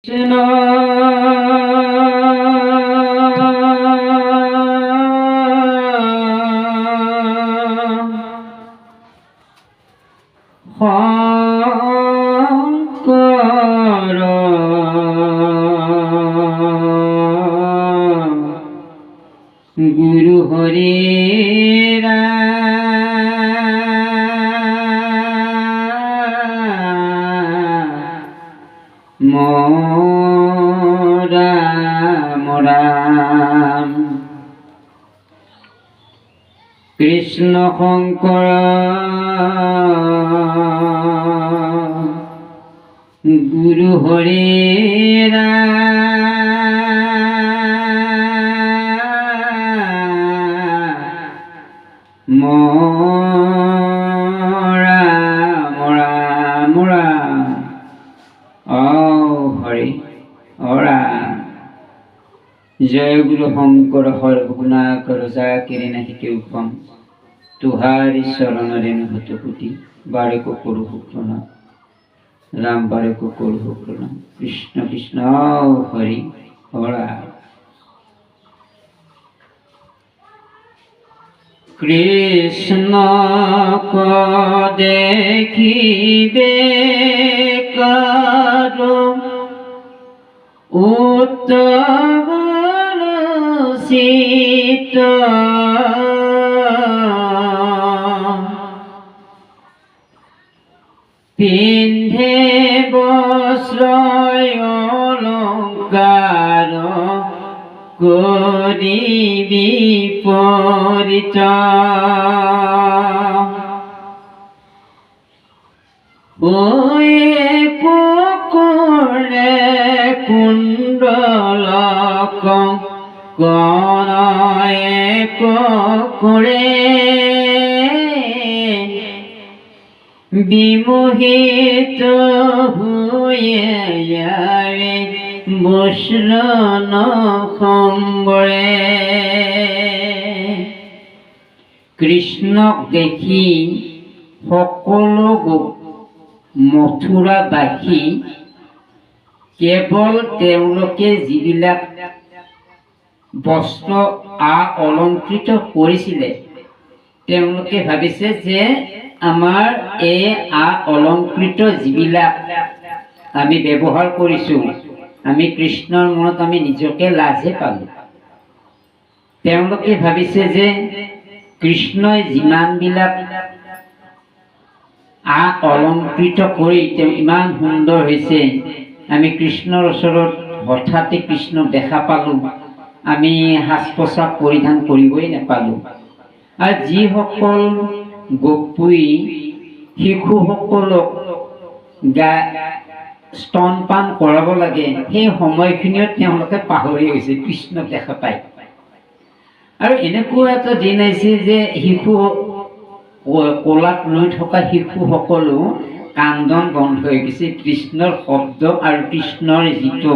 কৃষ্ণ শংকৰ গুৰু হৰি ৰাম ৰাম কৃষ্ণ শংকৰ গুৰু হৰি ৰাম ৰাম ৰাম হৰি জয় গুৰু শঙ্কৰ সৰ্বগুণাকৰ যাকিৰি নাহি কেউ কম তুহাৰি চৰণৰে নহত পুতি বাৰেকো কৰো প্ৰণাম ৰাম বাৰেকো কৰো প্ৰণাম কৃষ্ণ কৃষ্ণ হৰি হৰা কৃষ্ণক দেখিবে কাৰো উত্তম চিত পিন্ধে বস্ত্ৰ অলংকাৰ কৰি বিপৰীত কুণ্ডলক কণয়ে কৰে বিমোহিত হৈয়ে বস্ত্ৰ সম্বৰে কৃষ্ণক দেখি সকলো মথুৰাবাসী কেৱল তেওঁলোকে যিবিলাক বস্ত্ৰ অলংকৃত কৰিছিলে তেওঁলোকে ভাবিছে যে আমাৰ এই অলংকৃত যিবিলাক আমি ব্যৱহাৰ কৰিছোঁ আমি কৃষ্ণৰ মনত আমি নিজকে লাজে পালোঁ। তেওঁলোকে ভাবিছে যে কৃষ্ণই যিমানবিলাক অলংকৃত কৰি তেওঁ ইমান সুন্দৰ হৈছে আমি কৃষ্ণৰ ওচৰত হঠাতে কৃষ্ণক দেখা পালোঁ আমি সাজ পোছাক পৰিধান কৰিবই নাপালোঁ। আৰু যিসকল গোপী শিশুসকলক স্তনপান কৰাব লাগে সেই সময়খিনিত তেওঁলোকে পাহৰি গৈছে কৃষ্ণক দেখা পায়। আৰু এনেকুৱা এটা দিন আহিছে যে শিশু কোলাত লৈ থকা শিশুসকলো কান্দন বন্ধ হৈ গৈছে কৃষ্ণৰ শব্দ আৰু কৃষ্ণৰ যিটো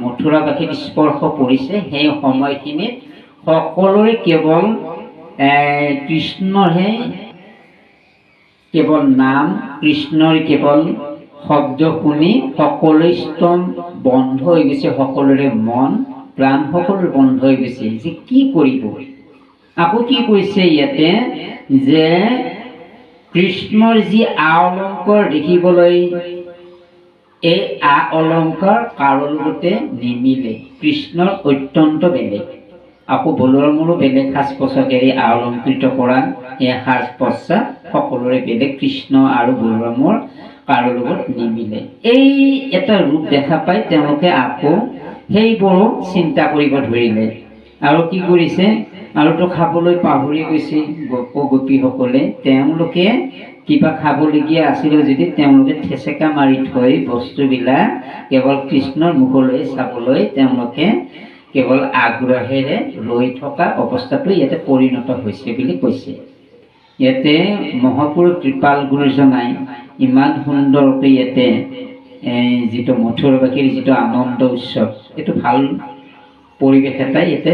মথুৰাবাসীত স্পৰ্শ পৰিছে সেই সময়খিনিত সকলোৰে কেৱল কৃষ্ণৰহে কেৱল নাম কৃষ্ণৰ কেৱল শব্দ শুনি সকলোৰে স্তন বন্ধ হৈ গৈছে সকলোৰে মন প্ৰাণ সকলোৰে বন্ধ হৈ গৈছে যে কি কৰিব। আকৌ কি কৈছে ইয়াতে যে কৃষ্ণৰ যি অলংকাৰ দেখিবলৈ এই অলংকাৰ কাৰো লগতে নিমিলে কৃষ্ণৰ অত্যন্ত বেলেগ। আকৌ বলৰামৰো বেলেগ সাজ পোছাকেৰে অলংকৃত কৰা এই সাজ পোছাক সকলোৰে বেলেগ কৃষ্ণ আৰু বলৰামৰ কাৰো লগত নিমিলে। এই এটা ৰূপ দেখা পাই তেওঁলোকে আকৌ সেইবোৰো চিন্তা কৰিব ধৰিলে আৰু কি কৰিছে আৰুতো খাবলৈ পাহৰি গৈছে গোপীসকলে তেওঁলোকে কিবা খাবলগীয়া আছিলে যদি তেওঁলোকে ঠেচেকা মাৰি থৈ বস্তুবিলাক কেৱল কৃষ্ণৰ মুখলৈ চাবলৈ তেওঁলোকে কেৱল আগ্ৰহেৰে ৰৈ থকা অৱস্থাটো ইয়াতে পৰিণত হৈছে বুলি কৈছে। ইয়াতে মহাপুৰুষ কৃপাল গুৰুজনাই ইমান সুন্দৰকৈ ইয়াতে যিটো মথুৰাবাসীৰ যিটো আনন্দ উৎসৱ এইটো ভাল পৰিৱেশ এটা ইয়াতে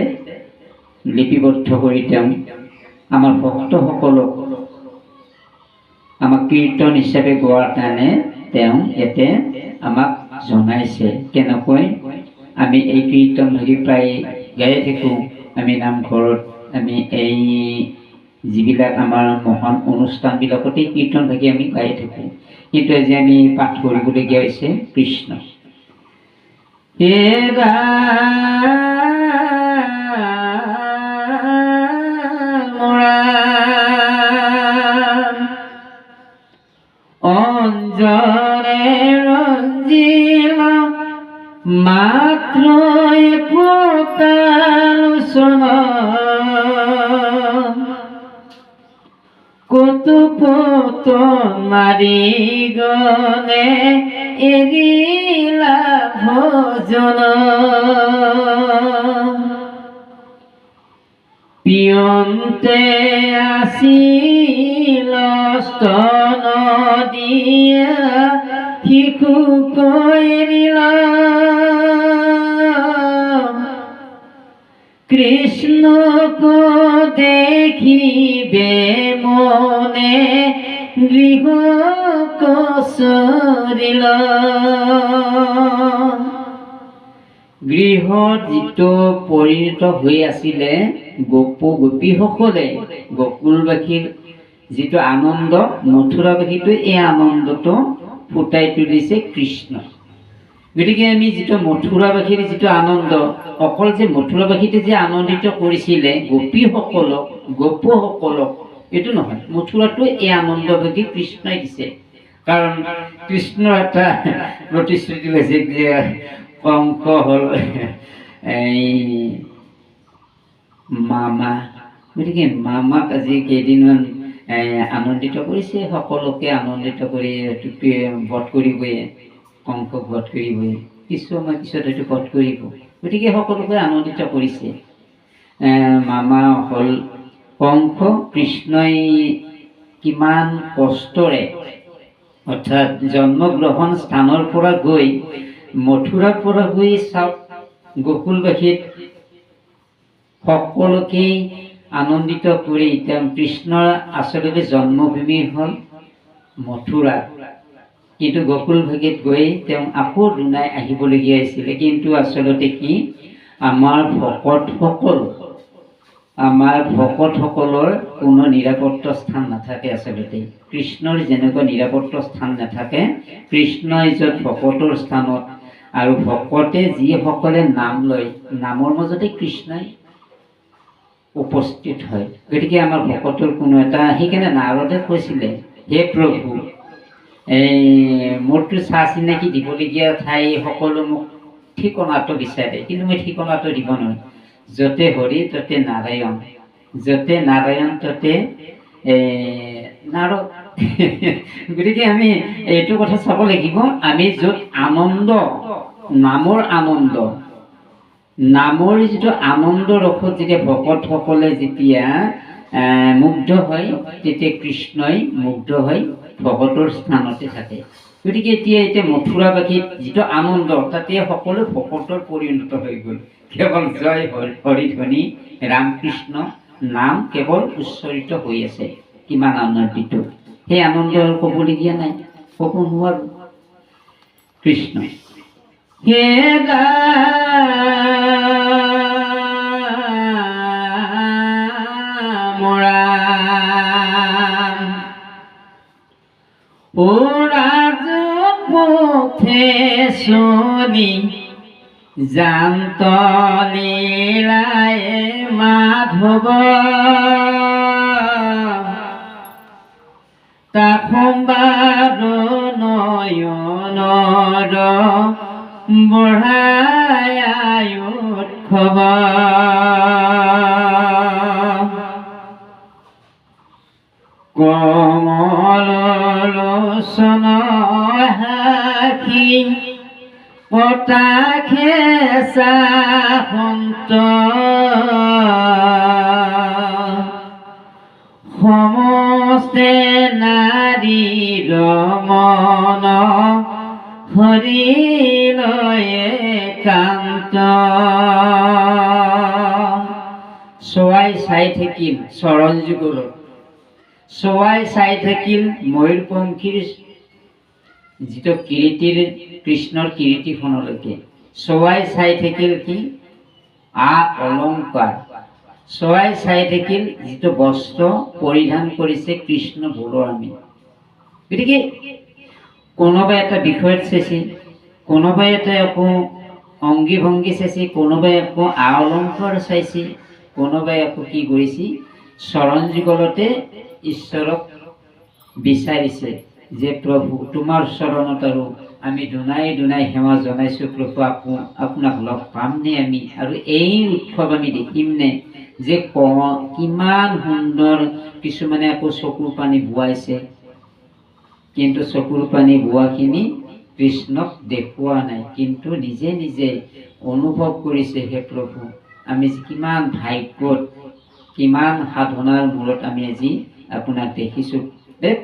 লিপিবদ্ধ কৰি তেওঁ আমাৰ ভক্তসকলক আমাক কীৰ্তন হিচাপে গোৱাৰ কাৰণে তেওঁ ইয়াতে আমাক জনাইছে। কেনেকৈ আমি এই কীৰ্তন ভাগি প্ৰায় গায়ে থাকোঁ। আমি নামঘৰত আমি এই যিবিলাক আমাৰ মহান অনুষ্ঠানবিলাকতে কীৰ্তন ভাগি আমি গাই থাকোঁ। কিন্তু আজি আমি পাঠ কৰিবলগীয়া হৈছে কৃষ্ণ। অঞ্জনে ৰঞ্জিলা মাত্ৰ একোটালোচনা কতুপত মাৰি গলে এৰিলা ভজন পিয়ন্তে আছিল স্তন দিয়া শিশু কৈৰিলা কৃষ্ণক দেখিবে মনে গৃহ কচৰিলা। গৃহত যিটো পৰিণত হৈ আছিলে গোপীসকলে গকুলবাসীৰ যিটো আনন্দ, মথুৰাবাসীটো এই আনন্দটো ফুটাই তুলিছে কৃষ্ণ। গতিকে আমি যিটো মথুৰাবাসীৰ যিটো আনন্দ, অকল যে মথুৰাবাসীতে যে আনন্দিত কৰিছিলে গোপসকলক এইটো নহয়, মথুৰাটো এই আনন্দ ভাগি কৃষ্ণই দিছে। কাৰণ কৃষ্ণৰ এটা প্ৰতিশ্ৰুতি হৈছে যে কংস হ'ল এই মামা, গতিকে মামাক আজি কেইদিনমান আনন্দিত কৰিছে, সকলোকে আনন্দিত কৰি বধ কৰিবই, কংসক বধ কৰিবই, কিছু সময় পিছত হয়তো বধ কৰিব। গতিকে সকলোকে আনন্দিত কৰিছে। মামা হ'ল কংস। কৃষ্ণই কিমান কষ্টৰে অৰ্থাৎ জন্মগ্ৰহণ স্থানৰ পৰা গৈ মথুৰাৰ পৰা গৈ চাওক, গকুলবাসীত সকলোকে আনন্দিত কৰি তেওঁ কৃষ্ণৰ আচলতে জন্মভূমি হ'ল মথুৰা। কিন্তু গকুলবাসীত গৈ তেওঁ আকৌ দুনাই আহিবলগীয়া হৈছিলে। কিন্তু আচলতে কি, আমাৰ ভকতসকলৰ কোনো নিৰাপত্ত স্থান নাথাকে। আচলতে কৃষ্ণৰ যেনেকুৱা নিৰাপত্ত স্থান নাথাকে, কৃষ্ণই য'ত ভকতৰ স্থানত আৰু ভকতে যিসকলে নাম লয়, নামৰ মাজতে কৃষ্ণই উপস্থিত হয়। গতিকে আমাৰ ভকতৰ কোনো এটা, সেইকাৰণে নাৰদে কৈছিলে, হে প্ৰভু, এই মোৰতো চাহ চিনাকি দিবলগীয়া ঠাই সকলো মোক ঠিকনাটো বিচাৰে, কিন্তু মই ঠিকনাটো দিব নোৱাৰোঁ। য'তে হৰি ততে নাৰায়ণ, য'তে নাৰায়ণ ততে নাৰদ। গতিকে আমি এইটো কথা চাব লাগিব, আমি য'ত আনন্দ, নামৰ যিটো আনন্দ ৰসত যেতিয়া ভকতসকলে যেতিয়া মুগ্ধ হয়, তেতিয়া কৃষ্ণই মুগ্ধ হৈ ভকতৰ স্থানতে থাকে। গতিকে এতিয়া মথুৰাবাসীত যিটো আনন্দ, তাতে সকলো ভকতৰ পৰিণত হৈ গ'ল। কেৱল জয় হৰিধ্বনি ৰামকৃষ্ণ নাম কেৱল উচ্চৰিত হৈ আছে। কিমান আনন্দিত, সেই আনন্দ ক'বলগীয়া নাই, ক'ব নোৱাৰোঁ। কৃষ্ণ হে চলি জান্ত লীলাই মাধৱ তাপম্বাদ নয়নৰ বঢ়াই উৎসৱ কমল লোচন হাসি পতাখে সন্ত সমস্তে নাৰীৰ মন হৰিলয়ে কান্ত চোৱাই চাই থাকিল চৰণ যুগলত, চোৱাই চাই থাকিল ময়ূৰপংখীৰ যিটো কিৰীটিৰ কৃষ্ণৰ কিৰীটিখনলৈকে চোৱাই চাই থাকিল কি অলংকাৰ, চোৱাই চাই থাকিল যিটো বস্ত্ৰ পৰিধান কৰিছে কৃষ্ণ বলোৰামী। গতিকে কোনোবাই এটা বিষয়ত চাইছে, কোনোবাই এটা একো অংগী ভংগী চাইছে, কোনোবাই একো অলংকাৰ চাইছে, কোনোবাই একো কি কৰিছে চৰণ যুগলতে ঈশ্বৰক বিচাৰিছে যে প্ৰভু তোমাৰ চৰণত আৰু আমি দুনাই দুনাই সেৱা জনাইছোঁ প্ৰভু, আপোনাক লগ পামনে আমি, আৰু এই উৎসৱ আমি দেখিমনে, যে কিমান সুন্দৰ। কিছুমানে আকৌ চকুৰ পানী বোৱাইছে, কিন্তু চকুৰ পানী বোৱাখিনি কৃষ্ণক দেখুওৱা নাই, কিন্তু নিজে নিজে অনুভৱ কৰিছে হে প্ৰভু আমি কিমান ভাগ্যত, কিমান সাধনাৰ মূলত আমি আজি আপোনাক দেখিছোঁ।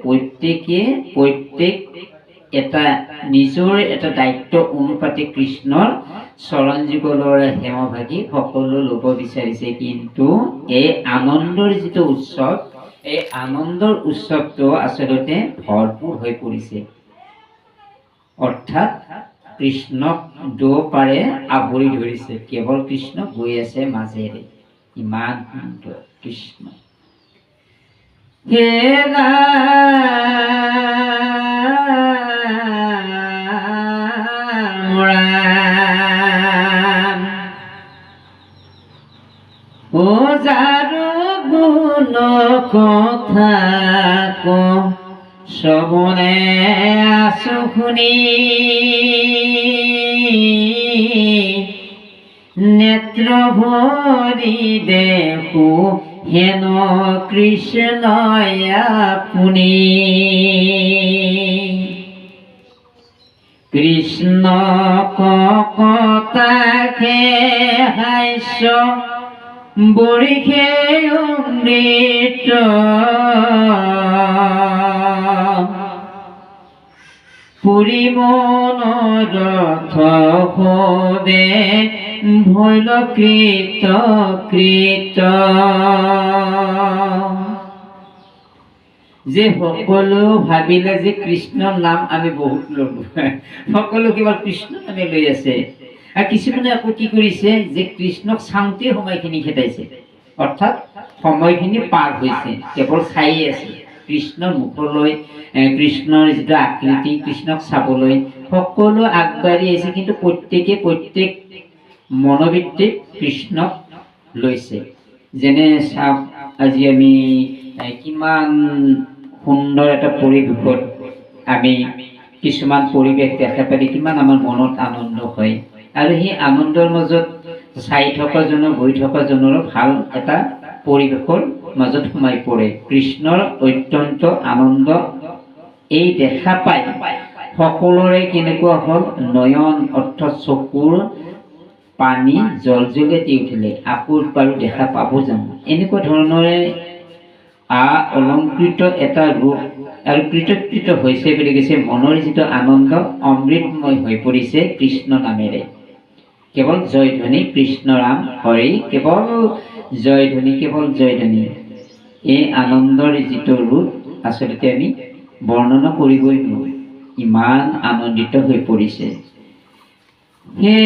প্ৰত্যেক এটা নিজৰ এটা দায়িত্ব অনুপাতে কৃষ্ণৰ চৰণ যুগলৰ সেৱা ভাগি সকলো ল'ব বিচাৰিছে, কিন্তু এই আনন্দৰ যিটো উৎসৱ, এই আনন্দৰ উৎসৱটো আচলতে ভৰপূৰ হৈ পৰিছে। অৰ্থাৎ কৃষ্ণক দুপাৰে আৱৰি ধৰিছে, কেৱল কৃষ্ণ গৈ আছে মাজেৰে। ইমান সুন্দৰ কৃষ্ণ। হে ৰাম ও যাৰো গুণ কথা শ্ৰৱণে আছো শুনি, নেত্ৰ ভৰি দেখো হেন কৃষ্ণই আপুনি। কৃষ্ণ কটাক্ষে হাস্য বৰিষে অমৃত, পুৰি মনোৰথ হবে ভৈল কৃত কৃত। যে সকলো ভাবিলে যে কৃষ্ণৰ নাম আমি বহুত ললো, সকলো কেৱল কৃষ্ণ নামে লৈ আছে। আৰু কিছুমানে আকৌ কি কৰিছে যে কৃষ্ণক চাওঁতে সময়খিনি খেদাইছে, অৰ্থাৎ সময়খিনি পাৰ হৈছে, কেৱল চায়ে আছে কৃষ্ণৰ মুখলৈ, কৃষ্ণৰ যিটো আকৃতি, কৃষ্ণক চাবলৈ সকলো আগবাঢ়ি আহিছে, কিন্তু প্ৰত্যেক মনোবৃত্তিত কৃষ্ণক লৈছে। যেনে চাওক, আজি আমি কিমান সুন্দৰ এটা পৰিৱেশত আমি কিছুমান পৰিৱেশ দেখা পালে কিমান আমাৰ মনত আনন্দ হয়, আৰু সেই আনন্দৰ মাজত চাই থকাজনৰ গৈ থকাজনৰো ভাল এটা পৰিৱেশৰ মাজত সোমাই পৰে। কৃষ্ণৰ অত্যন্ত আনন্দ এই দেখা পাই সকলোৰে কেনেকুৱা হ'ল, নয়ন অৰ্থাৎ চকুৰ পানী জলজলতি উঠিলে, আকৌ বাৰু দেখা পাব জানো, এনেকুৱা ধৰণৰে অলংকৃত এটা ৰূপ আৰু কৃতকৃত হৈছে বুলি কৈছে। মনৰ যিটো আনন্দ অমৃতময় হৈ পৰিছে কৃষ্ণ নামেৰে। কেৱল জয়ধ্বনি কৃষ্ণ ৰাম হৰি, কেৱল জয়ধ্বনি, কেৱল জয়ধ্বনি। এই আনন্দৰ যিটো ৰূপ আচলতে আমি বৰ্ণনা কৰিবই নোৱাৰো, ইমান আনন্দিত হৈ পৰিছে। হে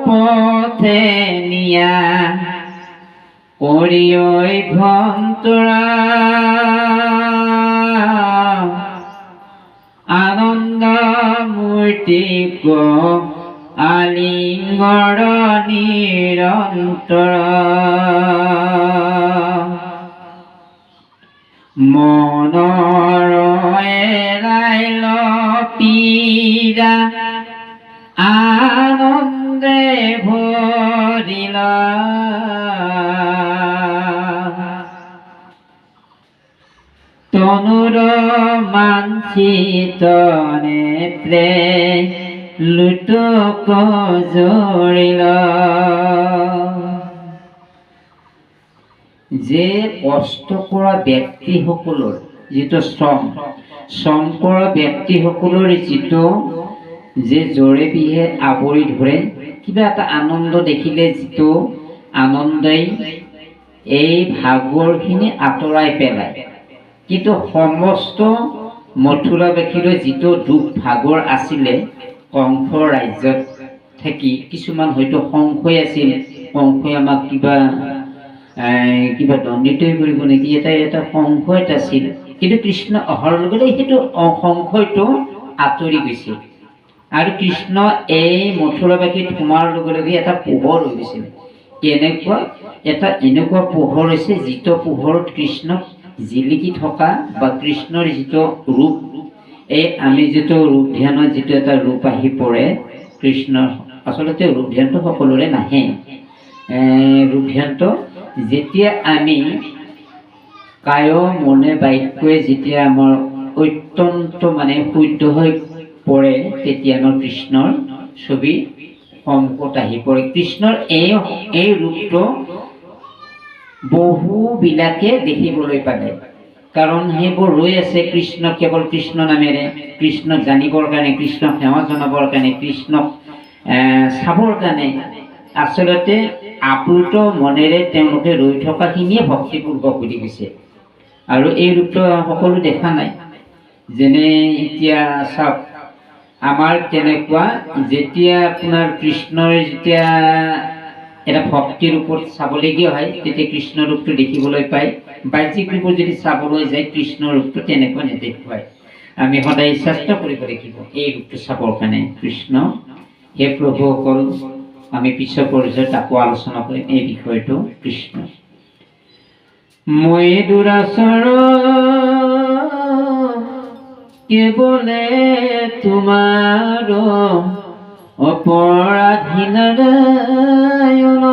পথে নিয়া কৰিঐ ভন্তৰা, আনন্দ মূৰ্তি আলিংগৰ নিৰন্তৰ, মনৰ এৰাইল পীৰা আনন্দে ভৰিল, তনুৰ মাঞ্চিত নেত্ৰে লুটুক জৰিল। যে কষ্ট কৰা ব্যক্তিসকলৰ যিটো শ্ৰম কৰা ব্যক্তিসকলৰ যিটো যে জোৰে বিহে আৱৰি ধৰে, কিবা এটা আনন্দ দেখিলে যিটো আনন্দই এই ভাগৰখিনি আঁতৰাই পেলায়। কিন্তু সমস্ত মথুৰাবাসীলৈ যিটো দুখ ভাগৰ আছিলে কংস ৰাজ্যত থাকি, কিছুমান হয়তো সংশয় আছিল, সংশয় আমাক কিবা দণ্ডিতই কৰিব নেকি, এটা সংশয় আছিল। কিন্তু কৃষ্ণ অহাৰ লগে লগে সেইটো সংশয়টো আঁতৰি গৈছিল আৰু কৃষ্ণ এই মথুৰাবাসীত সোমোৱাৰ লগে লগে এটা পোহৰ হৈ গৈছিল। এনেকুৱা পোহৰ হৈছে যিটো পোহৰত কৃষ্ণক জিলিকি থকা বা কৃষ্ণৰ যিটো ৰূপ, এই আমি যিটো ৰূপ ধ্যানত যিটো এটা ৰূপ আহি পৰে কৃষ্ণৰ, আচলতে ৰূপ ধ্যানটো সকলোৰে নাহে। ৰূপ ধ্যানটো যেতিয়া আমি কায় মনে বাক্যই যেতিয়া আমাৰ অত্যন্ত শুদ্ধ হৈ পৰে, তেতিয়া আমাৰ কৃষ্ণৰ ছবি সন্মুখত আহি পৰে। কৃষ্ণৰ এই ৰূপটো বহুবিলাকে দেখিবলৈ পালে, কাৰণ সেইবোৰ ৰৈ আছে কৃষ্ণ, কেৱল কৃষ্ণ নামেৰে, কৃষ্ণক জানিবৰ কাৰণে, কৃষ্ণক সেৱা জনাবৰ কাৰণে, কৃষ্ণক চাবৰ কাৰণে। আচলতে আপ্লুত মনেৰে তেওঁলোকে ৰৈ থকাখিনিয়ে ভক্তিপূৰ্বক বুলি কৈছে। আৰু এই ৰূপটো সকলো দেখা নাই। যেনে এতিয়া চাওক, আমাৰ তেনেকুৱা যেতিয়া আপোনাৰ কৃষ্ণৰ যেতিয়া এটা ভক্তিৰ ওপৰত চাবলগীয়া হয়, তেতিয়া কৃষ্ণ ৰূপটো দেখিবলৈ পায়। বাহ্যিক ৰূপত যদি চাবলৈ যায় কৃষ্ণ ৰূপটো তেনেকুৱা নেদেখুৱায়। আমি সদায় চেষ্টা কৰিব লাগিব এই ৰূপটো চাবৰ কাৰণে। কৃষ্ণ হে প্ৰভুসকল, আমি পিছৰ পৰ্যায়ত আকৌ আলোচনা কৰিম এই বিষয়টো। কৃষ্ণ মই দুৰাচৰ কেৱলে তোমাৰ অপৰাধী নাৰায়ণ,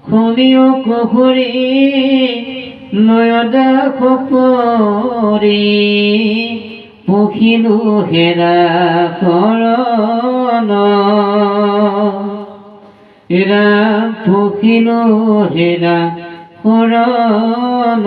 খনিও কুহুৰি নয়দা কৰি পুখিলো হেৰা শৰণ, হেৰা পুখিলো হেৰা শৰণ।